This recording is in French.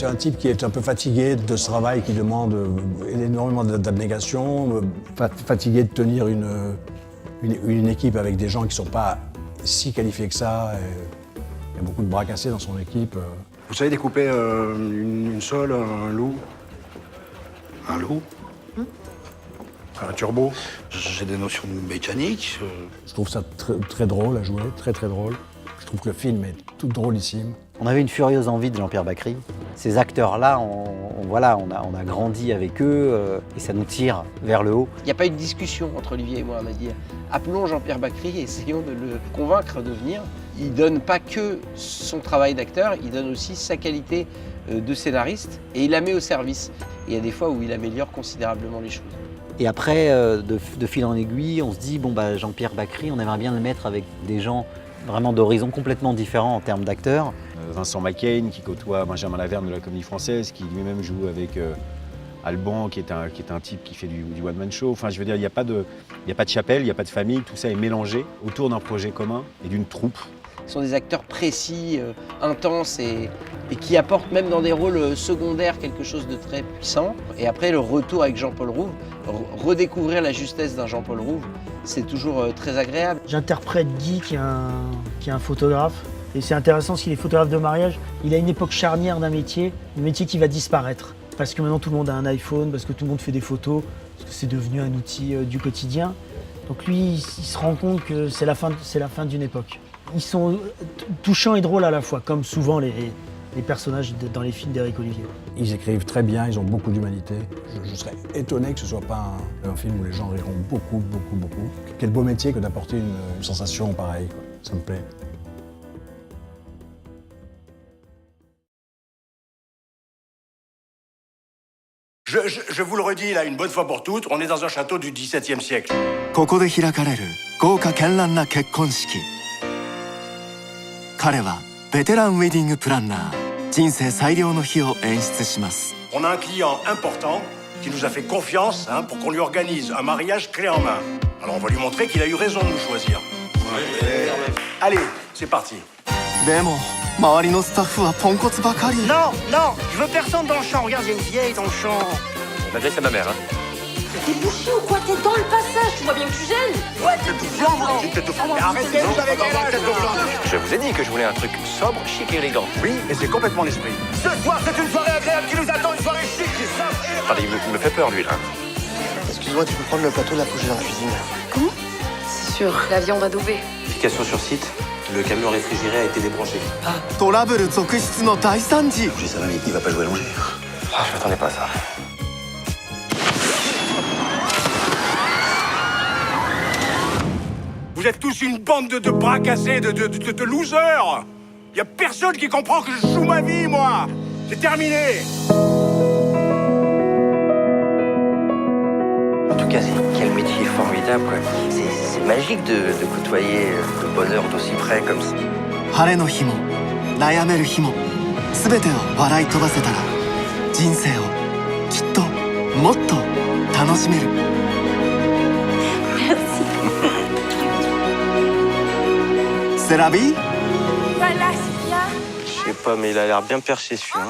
C'est un type qui est un peu fatigué de ce travail qui demande énormément d'abnégation, fatigué de tenir une équipe avec des gens qui ne sont pas si qualifiés que ça. Il y a beaucoup de bras cassés dans son équipe. Vous savez découper une sole, un loup? Un loup? Un turbo? J'ai des notions de mécanique. Je trouve ça très drôle à jouer, très drôle. Je trouve que le film est tout drôlissime. On avait une furieuse envie de Jean-Pierre Bacri. Ces acteurs-là, on a grandi avec eux et ça nous tire vers le haut. Il n'y a pas eu de discussion entre Olivier et moi, on m'a dit appelons Jean-Pierre Bacri et essayons de le convaincre de venir. Il donne pas que son travail d'acteur, il donne aussi sa qualité de scénariste et il la met au service. Et il y a des fois où il améliore considérablement les choses. Et après, de fil en aiguille, on se dit, bon, bah, Jean-Pierre Bacri, on aimerait bien le mettre avec des gens vraiment d'horizons complètement différents en termes d'acteurs. Vincent McCain, qui côtoie Benjamin Laverne de la Comédie Française, qui lui-même joue avec Alban, qui est un type qui fait du one-man show. Enfin, je veux dire, il n'y a pas de chapelle, il n'y a pas de famille, tout ça est mélangé autour d'un projet commun et d'une troupe. Ce sont des acteurs précis, intenses et qui apportent même dans des rôles secondaires quelque chose de très puissant. Et après, le retour avec Jean-Paul Rouve, redécouvrir la justesse d'un Jean-Paul Rouve, c'est toujours très agréable. J'interprète Guy, qui est un photographe. Et c'est intéressant parce qu'il est photographe de mariage. Il a une époque charnière d'un métier, un métier qui va disparaître. Parce que maintenant tout le monde a un iPhone, parce que tout le monde fait des photos, parce que c'est devenu un outil du quotidien. Donc lui, il se rend compte que c'est la fin d'une époque. Ils sont touchants et drôles à la fois, comme souvent les personnages dans les films d'Éric Olivier. Ils écrivent très bien, ils ont beaucoup d'humanité. Je serais étonné que ce ne soit pas un film où les gens riront beaucoup. Quel beau métier que d'apporter une sensation pareille, quoi. Ça me plaît. Je vous le redis là une bonne fois pour toutes, on est dans un château du XVIIe siècle. ここで開かれる豪華絢爛な結婚式。彼はベテランウェディングプランナー。人生最良の日を演出します。 On a un client important qui nous a fait confiance pour qu'on lui organise un mariage clé en main. Alors on va lui montrer qu'il a eu raison de nous choisir. Allez, c'est parti. でも周りのスタッフはポンコツばかり。 Non, non, je veux personne dans le champ. Regarde, il y a une vieille dans le champ. L'adresse à ma mère, hein. T'es bouché ou quoi? T'es dans le passage, tu vois bien que tu gênes. Ouais, t'es tout blanc, vous. Arrêtez, vous avez quel âge, tête de blanc? Je vous ai dit que je voulais un truc sobre, chic et élégant. Oui, et c'est complètement l'esprit. Ce soir, c'est une soirée agréable qui nous attend, une soirée chic et sobre. Attendez, il me fait peur, lui, là. Excuse-moi, tu peux prendre le plateau de la couche dans la cuisine. Comment? Sur la viande adoubée. Application sur site, le camion réfrigéré a été débranché. トラブル続出の大惨事。 Je dis ça va, mais il va pas jouer allongé. Ah, je m'attendais pas à ça. Vous êtes tous une bande de bras cassés, de losers. Y a personne qui comprend que je joue ma vie, moi. C'est terminé. En tout cas, quel métier formidable, quoi. C'est magique de côtoyer le bonheur d'aussi près comme ça. 晴れの日も悩める日も全てを笑い飛ばせたら人生をきっともっと楽しめる。 C'est la vie? Voilà, c'est bien. Je sais pas, mais il a l'air bien perché, celui-là.